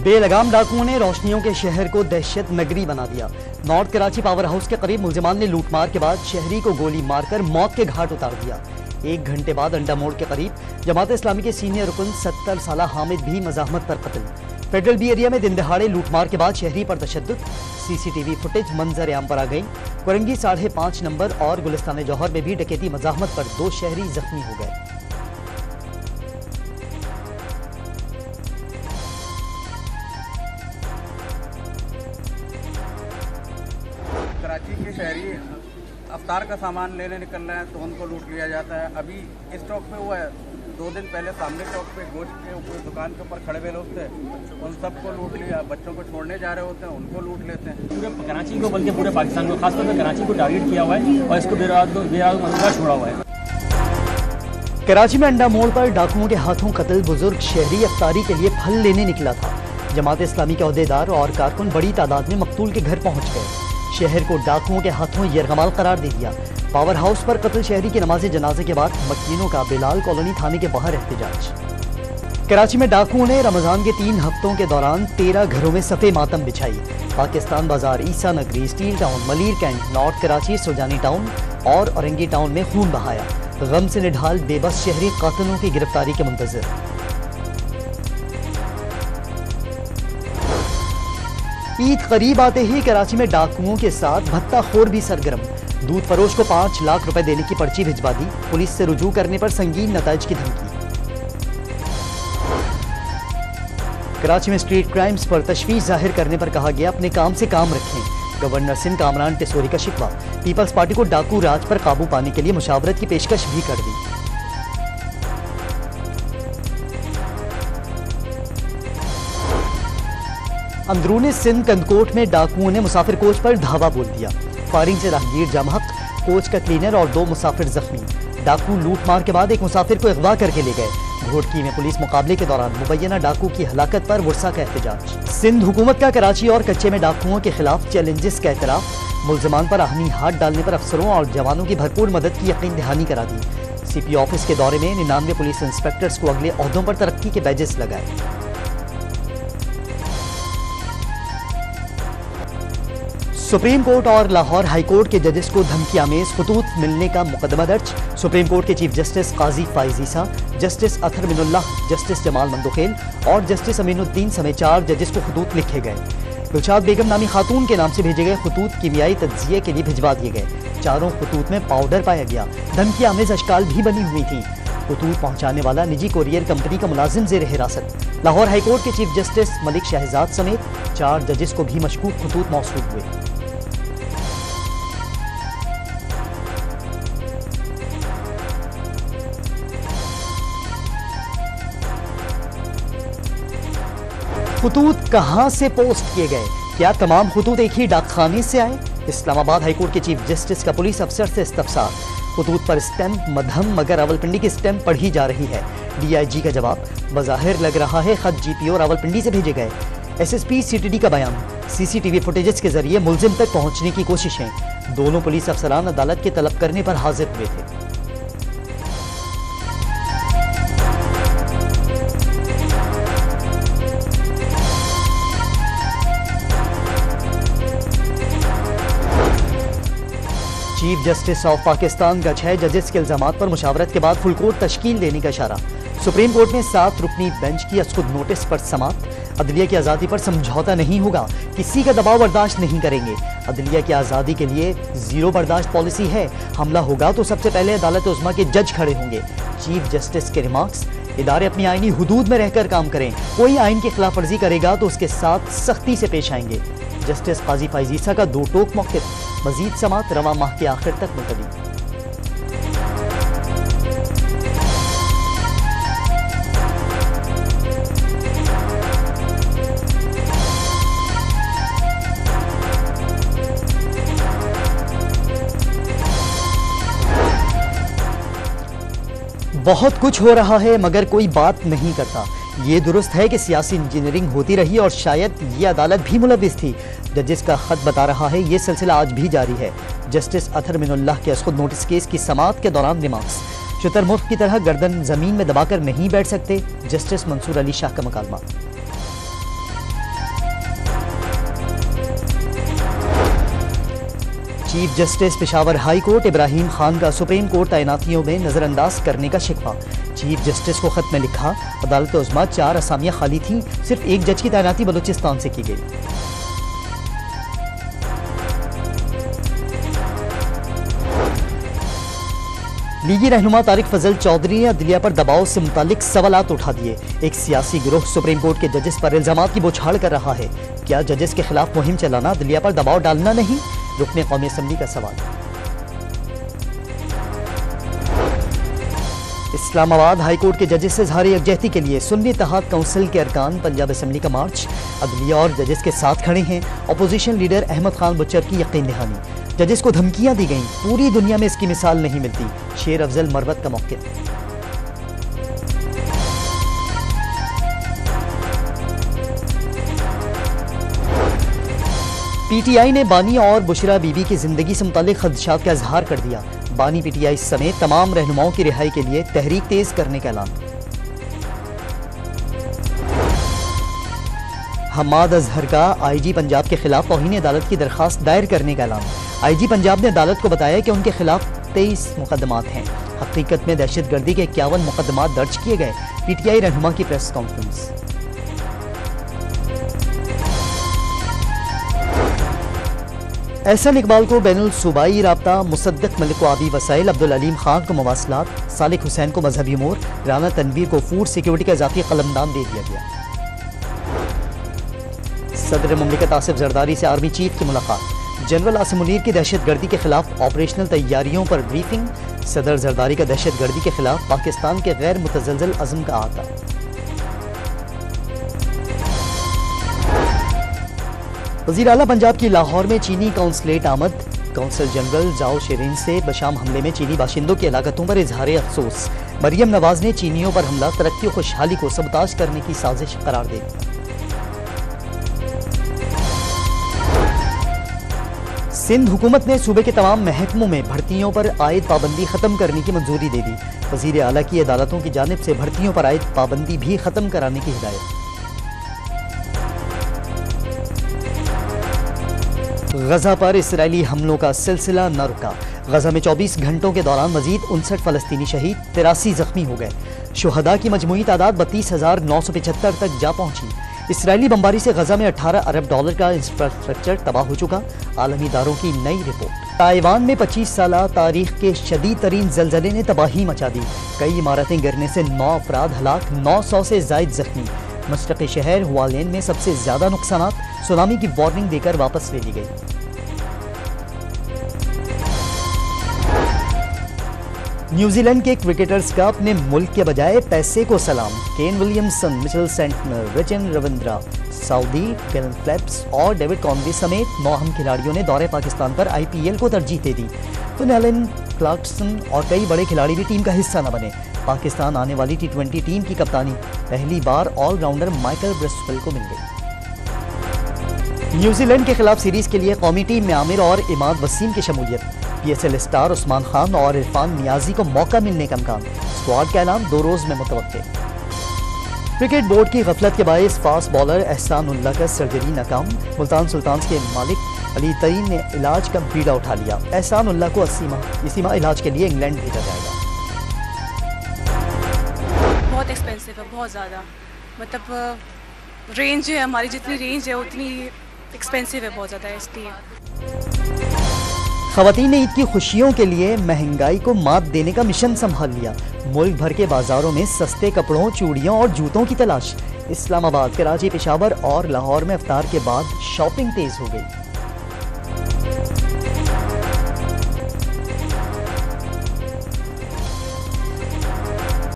बेलगाम डाकुओं ने रोशनियों के शहर को दहशत नगरी बना दिया। नॉर्थ कराची पावर हाउस के करीब मुलजिमान ने लूटमार के बाद शहरी को गोली मारकर मौत के घाट उतार दिया। 1 घंटे बाद अंडा मोड़ के करीब जमात इस्लामी के सीनियर रुकन 70 साला हामिद भी मज़ाहमत पर कत्ल। फेडरल बी एरिया में दिन दहाड़े लूटमार के बाद शहरी पर तशद्दुद, CCTV फुटेज मंजर आम पर आ गई। कुरंगी 5.5 नंबर और गुलिस्तान जौहर में भी डकैती मज़ाहमत पर 2 शहरी जख्मी हो गए। कराची के शहरी अफ्तार का सामान लेने निकल रहे हैं तो उनको लूट लिया जाता है। अभी इस चौक पे हुआ है, 2 दिन पहले सामने चौक पे गोश्त के ऊपर दुकान के ऊपर खड़े हुए लोग थे, उन सबको लूट लिया। बच्चों को छोड़ने जा रहे होते हैं, उनको लूट लेते हैं। पूरे कराची को बल्कि पूरे पाकिस्तान को, खासतौर पर कराची को टारगेट किया हुआ है और इसको बेराद छोड़ा हुआ है। कराची में अंडा मोड़ पर डाकुओं के हाथों कत्ल बुजुर्ग शहरी अफ्तारी के लिए फल लेने निकला था। जमात इस्लामी के अहदेदार और कारकुन बड़ी तादाद में मकतूल के घर पहुंच गए। शहर को डाकुओं के हाथों यरगमाल करार दे दिया। पावर हाउस पर कत्ल शहरी की नमाज जनाजे के बाद मकीनों का बिलाल कॉलोनी थाने के बाहर एहतजाज। कराची में डाकुओं ने रमजान के 3 हफ्तों के दौरान 13 घरों में सफ़े मातम बिछाई। पाकिस्तान बाजार, Isa Nagri, steel town, Malir cantt, north Karachi, Sujani town और औरंगी टाउन में खून बहाया। गम से निढाल बेबस शहरी कातिलों की गिरफ्तारी के मुंतज़िर। ईद करीब आते ही कराची में डाकुओं के साथ भत्ताखोर भी सरगर्म। दूध फरोश को 5 लाख रुपए देने की पर्ची भिजवा दी। पुलिस से रुजू करने पर संगीन नताइज की धमकी। कराची में स्ट्रीट क्राइम्स पर तशवीश जाहिर करने पर कहा गया अपने काम से काम रखें। गवर्नर सिंध कामरान टेसोरी का शिकवा। पीपल्स पार्टी को डाकू राज पर काबू पाने के लिए मुशावरत की पेशकश भी कर दी। अंदरूनी सिंध कंदकोट में डाकुओं ने मुसाफिर कोच पर धावा बोल दिया। फायरिंग से राहगीर जमहक, कोच का क्लीनर और 2 मुसाफिर जख्मी। डाकू लूटमार के बाद एक मुसाफिर को अगवा करके ले गए। घोटकी में पुलिस मुकाबले के दौरान मुबैना डाकू की हलाकत पर वर्षा का एहतजाज। सिंध हुकूमत का कराची और कच्चे में डाकुओं के खिलाफ चैलेंजेस का एतराफ। मुलजमान पर आहनी हाथ डालने पर अफसरों और जवानों की भरपूर मदद की यकीन दहानी करा दी। CP ऑफिस के दौरे में 99 पुलिस इंस्पेक्टर्स को अगले ओहदों पर तरक्की के बैजेस लगाए। सुप्रीम कोर्ट और लाहौर हाई कोर्ट के जजेस को धमकी आमेज खतूत मिलने का मुकदमा दर्ज। सुप्रीम कोर्ट के चीफ जस्टिस काजी फाइज ईसा, जस्टिस अतहर मिनुल्लाह, जस्टिस जमाल मंदोखेल और जस्टिस अमीनुद्दीन समेत 4 जजेस को खतूत लिखे गए। दिलशाद बेगम नामी खातून के नाम से भेजे गए खतूत कीमियाई तज्जिये के लिए भिजवा दिए गए। चारों खतूत में पाउडर पाया गया। धमकी आमेज अशकाल भी बनी हुई थी। खतूत पहुंचाने वाला निजी कोरियर कंपनी का मुलाजिम जेर हिरासत। लाहौर हाई कोर्ट के चीफ जस्टिस मलिक शहजाद समेत 4 जजेस को भी मशकूक खतूत मौसूल हुए। खतूत कहां से पोस्ट किए गए? क्या तमाम खतूत एक ही डाकखाने से आए? इस्लामाबाद हाईकोर्ट के चीफ जस्टिस का पुलिस अफसर से इस्तफसार। खतूत पर स्टैंप मध्यम मगर रावलपिंडी की स्टैंप पढ़ी जा रही है। DIG का जवाब, बज़ाहिर लग रहा है खत GPO रावलपिंडी से भेजे गए। SSP CTD का बयान, CCTV फुटेजेस के जरिए मुलजिम तक पहुंचने की कोशिशें। दोनों पुलिस अफसरान अदालत के तलब करने पर हाजिर हुए थे। चीफ जस्टिस ऑफ पाकिस्तान का 6 जजेस के इल्जामात पर मुशावरत के बाद फुल कोर्ट तश्कील देने का इशारा। सुप्रीम कोर्ट में 7 रुकनी बेंच की असखुद नोटिस पर समात। अदलिया की आज़ादी पर समझौता नहीं होगा, किसी का दबाव बर्दाश्त नहीं करेंगे। अदलिया की आज़ादी के लिए 0 बर्दाश्त पॉलिसी है। हमला होगा तो सबसे पहले अदालत उज़्मा के जज खड़े होंगे। चीफ जस्टिस के रिमार्क्स, इदारे अपनी आईनी हुदूद में रहकर काम करें। कोई आइन की खिलाफ वर्जी करेगा तो उसके साथ सख्ती से पेश आएंगे। जस्टिस काजी फाइज ईसा का 2 टोक मौक़िफ़। मज़ीद समात रवा माह के आखिर तक मुलतवी। बहुत कुछ हो रहा है मगर कोई बात नहीं करता। ये दुरुस्त है कि सियासी इंजीनियरिंग होती रही और शायद ये अदालत भी मुलविस थी। जजेस का खत बता रहा है ये सिलसिला आज भी जारी है। जस्टिस अतहर मिनुल्लाह के असखुद नोटिस केस की समाअत के दौरान रिमार्क्स, शुतुरमुर्ग की तरह गर्दन जमीन में दबाकर नहीं बैठ सकते। जस्टिस मंसूर अली शाह का मुकालमा। Chief justice Peshawar high court Ibrahim Khan का सुप्रीम कोर्ट तैनातियों में नजरअंदाज करने का शिकवा। चीफ जस्टिस को खत में लिखा, अदालत उज़्मा 4 असामियां खाली थीं, सिर्फ एक जज की तैनाती बलूचिस्तान से की गई। लीगी रहनुमा तारिक फजल चौधरी ने अदलिया पर दबाव से मुतालिक सवालात उठा दिए। एक सियासी गिरोह सुप्रीम कोर्ट के जजेस पर इल्जामात की बौछार कर रहा है। क्या जजेस के खिलाफ मुहिम चलाना अदलिया पर दबाव डालना नहीं? रुकने कौमी असम्बली का सवाल। इस्लामाबाद हाई कोर्ट के जजेस से इज़हार यकजहती के लिए सुन्नी इत्तेहाद काउंसिल के अरकान पंजाब असम्बली का मार्च। अदलिया और जजेस के साथ खड़े हैं। Opposition leader Ahmad Khan butcher की यकीन दहानी। जजेस को धमकियां दी गईं, पूरी दुनिया में इसकी मिसाल नहीं मिलती। शेर अफजल मरवत का मौक़िफ़। पीटीआई ने बानी और बुशरा बीबी की जिंदगी से मुताल्लिक खदशात का इजहार कर दिया। बानी पीटीआई समेत तमाम रहनुमाओं की रिहाई के लिए तहरीक तेज करने का ऐलान। हम्माद अजहर का आईजी पंजाब के खिलाफ तौहीन अदालत की दरखास्त दायर करने का ऐलान। आईजी पंजाब ने अदालत को बताया कि उनके खिलाफ 23 मुकदमात हैं। हकीकत में दहशतगर्दी के 51 मुकदमात दर्ज किए गए। पीटीआई रहनुमा की प्रेस कॉन्फ्रेंस। एहसन इकबाल को बैनुल सूबाई राब्ता, मुसद्दक मलिक को आबी वसाइल, अब्दुल अलीम खान को मवासलात, सालिक हुसैन को मजहबी उमूर, राना तनवीर को फूड सिक्योरिटी का ज़ाती कलमदान दे दिया गया। सदर मुमलिकत आसिफ जरदारी से आर्मी चीफ की मुलाकात। जनरल आसिम मुनीर की दहशतगर्दी के खिलाफ ऑपरेशनल तैयारियों पर ब्रीफिंग। सदर जरदारी का दहशतगर्दी के खिलाफ पाकिस्तान के गैर मुतज़लज़ल अज़्म का आता। वज़ीर आला पंजाब की लाहौर में चीनी काउंसलेट आमद। काउंसल जनरल जाओ शेरिन से बशाम हमले में चीनी बाशिंदों की हलाकतों पर इजहार अफसोस। मरियम नवाज ने चीनियों पर हमला तरक्की और खुशहाली को सबताज करने की साजिश करार दे दी। सिंध हुकूमत ने सूबे के तमाम महकमों में भर्तियों पर आयद पाबंदी खत्म करने की मंजूरी दे दी। वज़ीर आला की अदालतों की जानिब से भर्तियों पर आयद पाबंदी भी खत्म कराने की हिदायत। गजा पर इसराइली हमलों का सिलसिला न रुका। गजा में 24 घंटों के दौरान मजीद 59 फलस्तीनी शहीद, 83 जख्मी हो गए। शुहदा की मजमूई तादाद 32,975 तक जा पहुंची। इसराइली बमबारी से गजा में 18 अरब डॉलर का इंफ्रास्ट्रक्चर तबाह हो चुका। आलमी इदारों की नई रिपोर्ट। ताइवान में 25 साल तारीख के शदीद तरीन जलजले ने तबाही मचा दी। कई इमारतें गिरने से 9 अफराद हलाक, 900 से जायद जख्मी। मशरक़ी शहर हुआलेन में सबसे ज्यादा नुकसानात। सुनामी की वार्निंग देकर वापस ले ली गई। न्यूजीलैंड के क्रिकेटर्स का अपने मुल्क के बजाय पैसे को सलाम। Kane Williamson, Mitchell Santner, Rachin Ravindra, Southee, Glenn Phillips और डेविड कॉनवे समेत 9 अहम खिलाड़ियों ने दौरे पाकिस्तान पर IPL को तरजीह दे दी। फिन क्लार्कसन और कई बड़े खिलाड़ी भी टीम का हिस्सा न बने। पाकिस्तान आने वाली T20 टीम की कप्तानी पहली बार ऑलराउंडर माइकल ब्रिस्टल को मिल गई। न्यूजीलैंड के खिलाफ सीरीज के लिए कौमी टीम में आमिर और इमाद वसीम की शमूलियत। PSL स्टार उस्मान खान और इरफान नियाजी को मौका मिलने का इम्कान। स्क्वाड का ऐलान 2 रोज में मुतवक्के। क्रिकेट बोर्ड की गफलत के बायस फास्ट बॉलर एहसान उल्लाह का सर्जरी नाकाम। मुल्तान सुल्तान्स के मालिक अली तरीन ने इलाज का बीड़ा उठा लिया। एहसान उल्लाह को इसी माह इलाज के लिए इंग्लैंड भेजा जाएगा। बहुत एक्सपेंसिव है, बहुत ज़्यादा। मतलब रेंज है हमारी, जितनी रेंज है उतनी एक्सपेंसिव है, बहुत ज़्यादा है इसलिए। ख़वातीन ने ईद की खुशियों के लिए महंगाई को मात देने का मिशन संभाल लिया। मुल्क भर के बाजारों में सस्ते कपड़ों, चूड़ियों और जूतों की तलाश। इस्लामाबाद, कराची, पेशावर और लाहौर में इफ्तार के बाद शॉपिंग तेज हो गई।